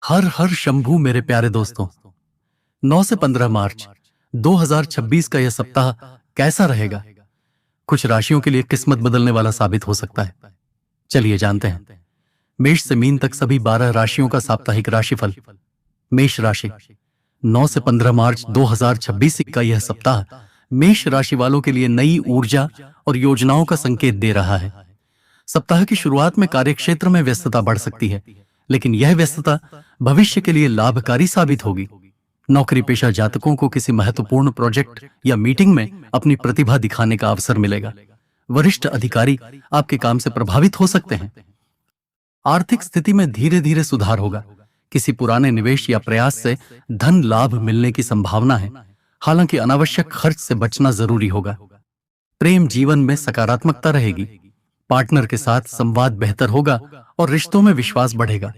हर हर शंभू मेरे प्यारे दोस्तों। 9 से 15 मार्च 2026 का यह सप्ताह कैसा रहेगा? कुछ राशियों के लिए किस्मत बदलने वाला साबित हो सकता है। चलिए जानते हैं। मेष से मीन तक सभी 12 राशियों का साप्ताहिक राशिफल। मेष राशि। 9 से 15 मार्च 2026 का यह सप्ताह मेष राशि वालों के लिए नई ऊर्जा और योजनाओं का संकेत दे रहा है। सप्ताह की शुरुआत में कार्यक्षेत्र में व्यस्तता बढ़ सकती है, लेकिन यह व्यस्तता भविष्य के लिए लाभकारी साबित होगी। नौकरी पेशा जातकों को किसी महत्वपूर्ण प्रोजेक्ट या मीटिंग में अपनी प्रतिभा दिखाने का अवसर मिलेगा। वरिष्ठ अधिकारी आपके काम से प्रभावित हो सकते हैं। आर्थिक स्थिति में धीरे धीरे सुधार होगा। किसी पुराने निवेश या प्रयास से धन लाभ मिलने की संभावना है, हालांकि अनावश्यक खर्च से बचना जरूरी होगा। प्रेम जीवन में सकारात्मकता रहेगी। पार्टनर के साथ संवाद बेहतर होगा और रिश्तों में विश्वास बढ़ेगा।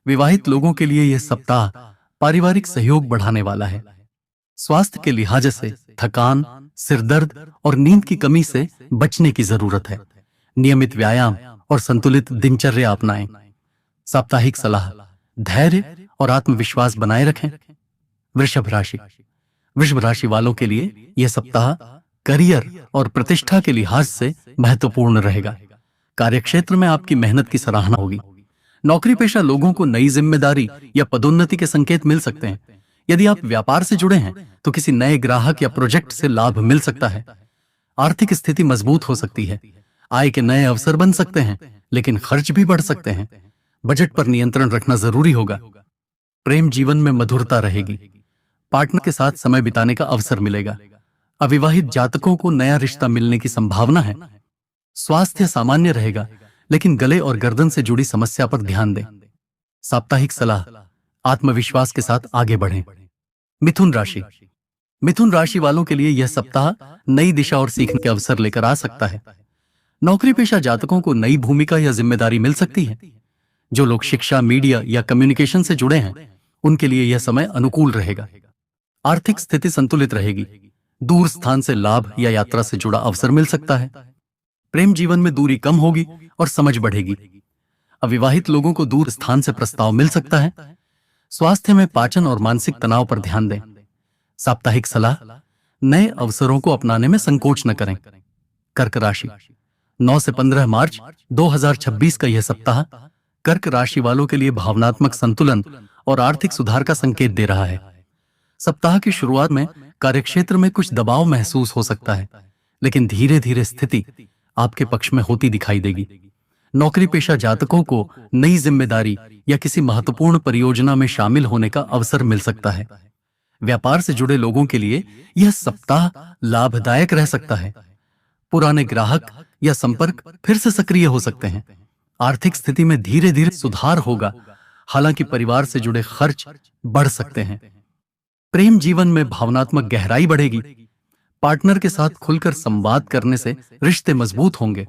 विवाहित लोगों के लिए यह सप्ताह पारिवारिक सहयोग बढ़ाने वाला है। स्वास्थ्य के लिहाज से थकान, सिरदर्द और नींद की कमी से बचने की जरूरत है। नियमित व्यायाम और संतुलित दिनचर्या अपनाएं। साप्ताहिक सलाह, धैर्य और आत्मविश्वास बनाए रखें। वृषभ राशि। वृषभ राशि वालों के लिए यह सप्ताह करियर और प्रतिष्ठा के लिहाज से महत्वपूर्ण रहेगा। कार्यक्षेत्र में आपकी मेहनत की सराहना होगी। नौकरी पेशा लोगों को नई जिम्मेदारी या पदोन्नति के संकेत मिल सकते हैं। यदि आप व्यापार से जुड़े हैं तो किसी नए ग्राहक या प्रोजेक्ट से लाभ मिल सकता है। आर्थिक स्थिति मजबूत हो सकती है। आय के नए अवसर बन सकते हैं, लेकिन खर्च भी बढ़ सकते हैं। बजट पर नियंत्रण रखना जरूरी होगा। प्रेम जीवन में मधुरता रहेगी। पार्टनर के साथ समय बिताने का अवसर मिलेगा। अविवाहित जातकों को नया रिश्ता मिलने की संभावना है। स्वास्थ्य सामान्य रहेगा, लेकिन गले और गर्दन से जुड़ी समस्या पर ध्यान दें। साप्ताहिक सलाह, आत्मविश्वास के साथ आगे बढ़ें। मिथुन राशि। मिथुन राशि वालों के लिए यह सप्ताह नई दिशा और सीखने के अवसर लेकर आ सकता है। नौकरी पेशा जातकों को नई भूमिका या जिम्मेदारी मिल सकती है। जो लोग शिक्षा, मीडिया या कम्युनिकेशन से जुड़े हैं, उनके लिए यह समय अनुकूल रहेगा। आर्थिक स्थिति संतुलित रहेगी। दूर स्थान से लाभ या यात्रा से जुड़ा अवसर मिल सकता है। प्रेम जीवन में दूरी कम होगी और समझ बढ़ेगी। अविवाहित लोगों को दूर स्थान से प्रस्ताव मिल सकता है। स्वास्थ्य में पाचन और मानसिक तनाव पर ध्यान दें। साप्ताहिक सलाह, नए अवसरों को अपनाने में संकोच न करें। कर्क राशि। 9 से 15 मार्च 2026 का यह सप्ताह कर्क राशि वालों के लिए भावनात्मक संतुलन और आर्थिक सुधार का संकेत दे रहा है। सप्ताह की शुरुआत में कार्यक्षेत्र में कुछ दबाव महसूस हो सकता है, लेकिन धीरे धीरे स्थिति आपके पक्ष में होती दिखाई देगी। नौकरी पेशा जातकों को नई जिम्मेदारी या किसी महत्वपूर्ण परियोजना में शामिल होने का अवसर मिल सकता है। व्यापार से जुड़े लोगों के लिए यह सप्ताह लाभदायक रह सकता है। पुराने ग्राहक या संपर्क फिर से सक्रिय हो सकते हैं। आर्थिक स्थिति में धीरे धीरे सुधार होगा, हालांकि परिवार से जुड़े खर्च बढ़ सकते हैं। प्रेम जीवन में भावनात्मक गहराई बढ़ेगी। पार्टनर के साथ खुलकर संवाद करने से रिश्ते मजबूत होंगे।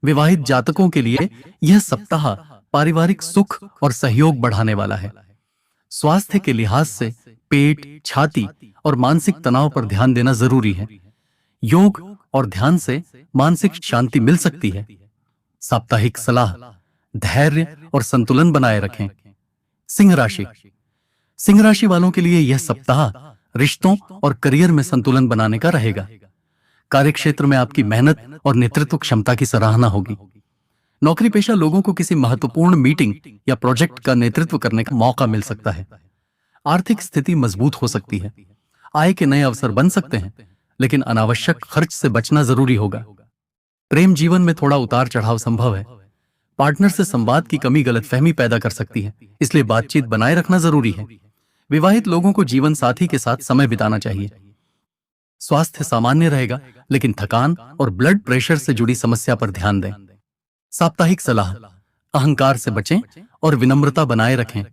विवाहित जातकों के लिए यह सप्ताह पारिवारिक सुख और सहयोग बढ़ाने वाला है। स्वास्थ्य के लिहाज से पेट, छाती और मानसिक तनाव पर ध्यान देना जरूरी है। योग और ध्यान से मानसिक शांति मिल सकती है। साप्ताहिक सलाह, धैर्य और संतुलन बनाए रखें। सिंह राशि। सिंह राशि वालों के लिए यह सप्ताह रिश्तों और करियर में संतुलन बनाने का रहेगा। कार्यक्षेत्र में आपकी मेहनत और नेतृत्व क्षमता की सराहना होगी। नौकरी पेशा लोगों को किसी महत्वपूर्ण मीटिंग या प्रोजेक्ट का नेतृत्व करने का मौका मिल सकता है। आर्थिक स्थिति मजबूत हो सकती है। आय के नए अवसर बन सकते हैं, लेकिन अनावश्यक खर्च से बचना जरूरी होगा। प्रेम जीवन में थोड़ा उतार चढ़ाव संभव है। पार्टनर से संवाद की कमी गलतफहमी पैदा कर सकती है, इसलिए बातचीत बनाए रखना जरूरी है। विवाहित लोगों को जीवन साथी के साथ समय बिताना चाहिए। स्वास्थ्य सामान्य रहेगा, लेकिन थकान और ब्लड प्रेशर से जुड़ी समस्या पर ध्यान दें। साप्ताहिक सलाह, अहंकार से बचें और विनम्रता बनाए रखें।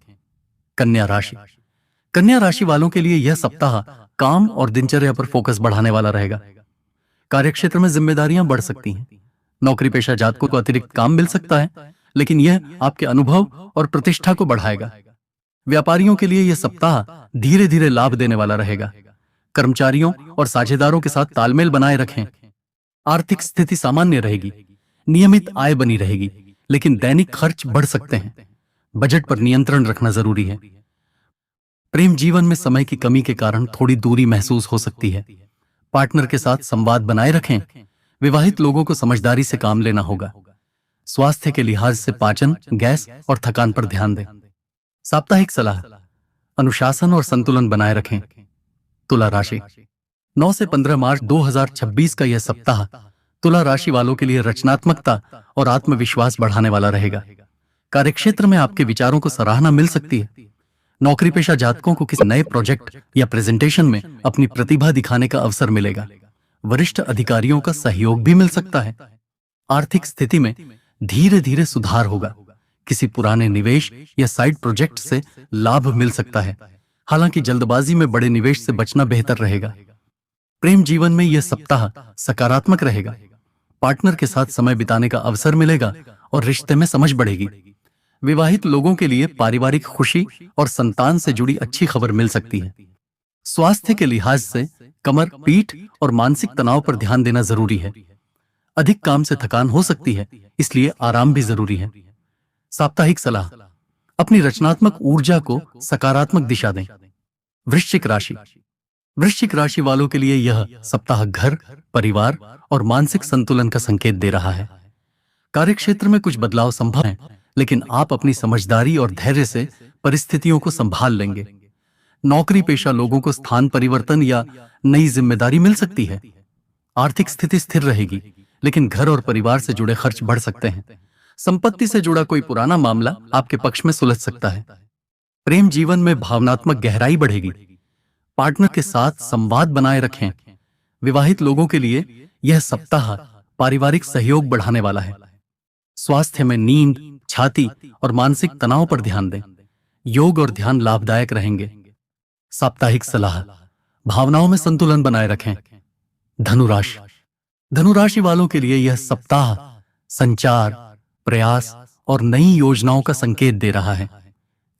कन्या राशि। कन्या राशि वालों के लिए यह सप्ताह काम और दिनचर्या पर फोकस बढ़ाने वाला रहेगा। कार्यक्षेत्र में जिम्मेदारियां बढ़ सकती हैं। नौकरी पेशा जातकों को अतिरिक्त काम मिल सकता है, लेकिन यह आपके अनुभव और प्रतिष्ठा को बढ़ाएगा। व्यापारियों के लिए यह सप्ताह धीरे धीरे लाभ देने वाला रहेगा। कर्मचारियों और साझेदारों के साथ तालमेल बनाए रखें। आर्थिक स्थिति सामान्य रहेगी। नियमित आय बनी रहेगी, लेकिन दैनिक खर्च बढ़ सकते हैं। बजट पर नियंत्रण रखना जरूरी है। प्रेम जीवन में समय की कमी के कारण थोड़ी दूरी महसूस हो सकती है। पार्टनर के साथ संवाद बनाए रखें। विवाहित लोगों को समझदारी से काम लेना होगा। स्वास्थ्य के लिहाज से पाचन, गैस और थकान पर ध्यान दें। साप्ताहिक सलाह, अनुशासन और संतुलन बनाए रखें। तुला राशि, 9 से 15 मार्च 2026 का यह सप्ताह तुला राशि वालों के लिए रचनात्मकता और आत्मविश्वास बढ़ाने वाला रहेगा। कार्यक्षेत्र में आपके विचारों को सराहना मिल सकती है। नौकरी पेशा जातकों को किसी नए प्रोजेक्ट या प्रेजेंटेशन में अपनी प्रतिभा दिखाने का अवसर मिलेगा। वरिष्ठ अधिकारियों का सहयोग भी मिल सकता है। आर्थिक स्थिति में धीरे धीरे सुधार होगा। किसी पुराने निवेश या साइड प्रोजेक्ट से लाभ मिल सकता है। हालांकि जल्दबाजी में बड़े निवेश से बचना बेहतर रहेगा। प्रेम जीवन में यह सप्ताह सकारात्मक रहेगा। पार्टनर के साथ समय बिताने का अवसर मिलेगा और रिश्ते में समझ बढ़ेगी। विवाहित लोगों के लिए पारिवारिक खुशी और संतान से जुड़ी अच्छी खबर मिल सकती है। स्वास्थ्य के लिहाज से कमर, पीठ और मानसिक तनाव पर ध्यान देना जरूरी है। अधिक काम से थकान हो सकती है, इसलिए आराम भी जरूरी है। साप्ताहिक सलाह, अपनी रचनात्मक ऊर्जा को सकारात्मक दिशा दें। वृश्चिक राशि, वृश्चिक राशि वालों के लिए यह सप्ताह घर, परिवार और मानसिक संतुलन का संकेत दे रहा है। कार्यक्षेत्र में कुछ बदलाव संभव हैं, लेकिन आप अपनी समझदारी और धैर्य से परिस्थितियों को संभाल लेंगे। नौकरी पेशा लोगों को स्थान परिवर्तन या नई जिम्मेदारी मिल सकती है। आर्थिक स्थिति स्थिर रहेगी, लेकिन घर और परिवार से जुड़े खर्च बढ़ सकते हैं। संपत्ति से जुड़ा कोई पुराना मामला आपके पक्ष में सुलझ सकता है। प्रेम जीवन में भावनात्मक गहराई बढ़ेगी। पार्टनर के साथ संवाद बनाए रखें। विवाहित लोगों के लिए यह सप्ताह पारिवारिक सहयोग बढ़ाने वाला है। स्वास्थ्य में नींद, छाती और मानसिक तनाव पर ध्यान दें। योग और ध्यान लाभदायक रहेंगे। साप्ताहिक सलाह, भावनाओं में संतुलन बनाए रखें। धनुराशि, धनुराशि वालों के लिए यह सप्ताह संचार, प्रयास और नई योजनाओं का संकेत दे रहा है।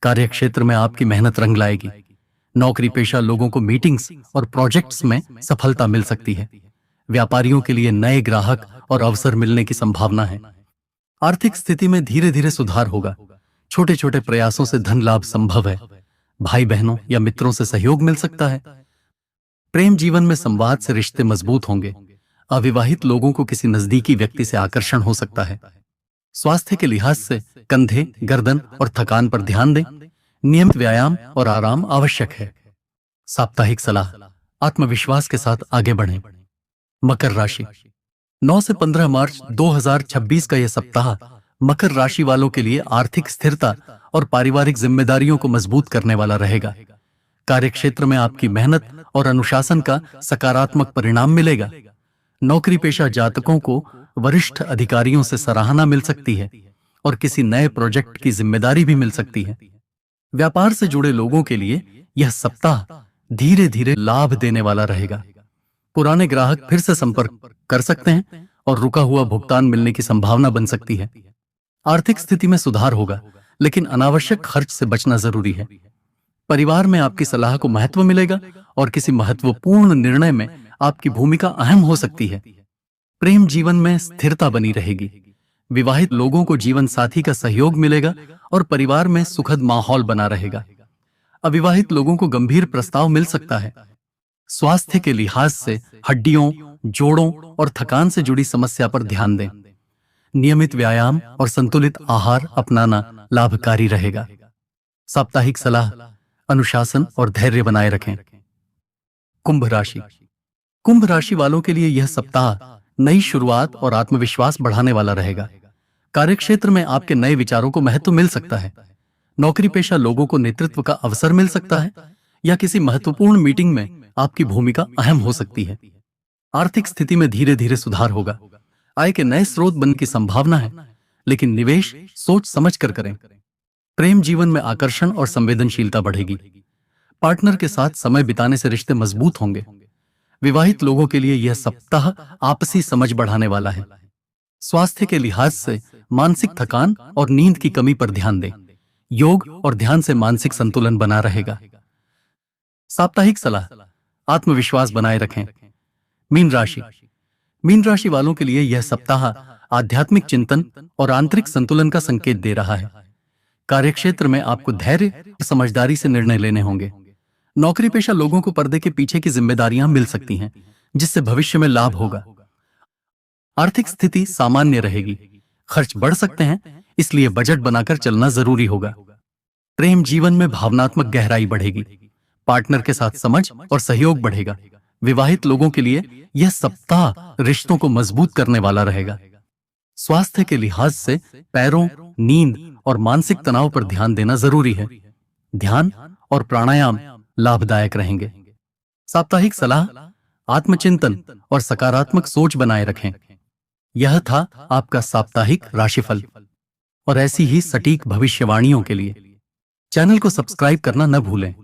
कार्यक्षेत्र में आपकी मेहनत रंग लाएगी। नौकरी पेशा लोगों को मीटिंग्स और प्रोजेक्ट्स में सफलता मिल सकती है। व्यापारियों के लिए नए ग्राहक और अवसर मिलने की संभावना है। आर्थिक स्थिति में धीरे धीरे सुधार होगा। छोटे छोटे प्रयासों से धन लाभ संभव है। भाई बहनों या मित्रों से सहयोग मिल सकता है। प्रेम जीवन में संवाद से रिश्ते मजबूत होंगे। अविवाहित लोगों को किसी नजदीकी व्यक्ति से आकर्षण हो सकता है। स्वास्थ्य के लिहाज से कंधे, गर्दन और थकान पर ध्यान दें। नियमित व्यायाम और आराम आवश्यक है। साप्ताहिक सलाह, आत्मविश्वास के साथ आगे बढ़ें। मकर राशि, 9 से 15 मार्च 2026 का यह सप्ताह मकर राशि वालों के लिए आर्थिक स्थिरता और पारिवारिक जिम्मेदारियों को मजबूत करने वाला रहेगा। कार्यक्षेत्र में आपकी मेहनत और अनुशासन का सकारात्मक परिणाम मिलेगा। नौकरी पेशा जातकों को वरिष्ठ अधिकारियों से सराहना मिल सकती है और किसी नए प्रोजेक्ट की जिम्मेदारी भी मिल सकती है। व्यापार से जुड़े लोगों के लिए यह सप्ताह धीरे धीरे लाभ देने वाला रहेगा। पुराने ग्राहक फिर से संपर्क कर सकते हैं और रुका हुआ भुगतान मिलने की संभावना बन सकती है। आर्थिक स्थिति में सुधार होगा, लेकिन अनावश्यक खर्च से बचना जरूरी है। परिवार में आपकी सलाह को महत्व मिलेगा और किसी महत्वपूर्ण निर्णय में आपकी भूमिका अहम हो सकती है। प्रेम जीवन में स्थिरता बनी रहेगी। विवाहित लोगों को जीवन साथी का सहयोग मिलेगा और परिवार में सुखद माहौल बना रहेगा। अविवाहित लोगों को गंभीर प्रस्ताव मिल सकता है। स्वास्थ्य के लिहाज से हड्डियों, जोड़ों और थकान से जुड़ी समस्या पर ध्यान दें। नियमित व्यायाम और संतुलित आहार अपनाना लाभकारी रहेगा। साप्ताहिक सलाह, अनुशासन और धैर्य बनाए रखें। कुंभ राशि, कुंभ राशि वालों के लिए यह सप्ताह नई शुरुआत और आत्मविश्वास बढ़ाने वाला रहेगा। कार्यक्षेत्र में आपके नए विचारों को महत्व मिल सकता है। नौकरी पेशा लोगों को नेतृत्व का अवसर मिल सकता है या किसी महत्वपूर्ण मीटिंग में आपकी भूमिका अहम हो सकती है। आर्थिक स्थिति में धीरे धीरे सुधार होगा। आय के नए स्रोत बनने की संभावना है, लेकिन निवेश सोच समझ कर करें। प्रेम जीवन में आकर्षण और संवेदनशीलता बढ़ेगी। पार्टनर के साथ समय बिताने से रिश्ते मजबूत होंगे। विवाहित लोगों के लिए यह सप्ताह आपसी समझ बढ़ाने वाला है। स्वास्थ्य के लिहाज से मानसिक थकान और नींद की कमी पर ध्यान दें। योग और ध्यान से मानसिक संतुलन बना रहेगा। साप्ताहिक सलाह, आत्मविश्वास बनाए रखें। मीन राशि, मीन राशि वालों के लिए यह सप्ताह आध्यात्मिक चिंतन और आंतरिक संतुलन का संकेत दे रहा है। कार्यक्षेत्र में आपको धैर्य और समझदारी से निर्णय लेने होंगे। नौकरी पेशा लोगों को पर्दे के पीछे की जिम्मेदारियां मिल सकती हैं, जिससे भविष्य में लाभ होगा। आर्थिक स्थिति सामान्य रहेगी, खर्च बढ़ सकते हैं, इसलिए बजट बनाकर चलना जरूरी होगा। प्रेम जीवन में भावनात्मक गहराई बढ़ेगी, पार्टनर के साथ समझ और सहयोग बढ़ेगा। विवाहित लोगों के लिए यह सप्ताह रिश्तों को मजबूत करने वाला रहेगा। स्वास्थ्य के लिहाज से पैरों, नींद और मानसिक तनाव पर ध्यान देना जरूरी है। ध्यान और प्राणायाम लाभदायक रहेंगे। साप्ताहिक सलाह, आत्मचिंतन और सकारात्मक सोच बनाए रखें। यह था आपका साप्ताहिक राशिफल। और ऐसी ही सटीक भविष्यवाणियों के लिए चैनल को सब्सक्राइब करना न भूलें।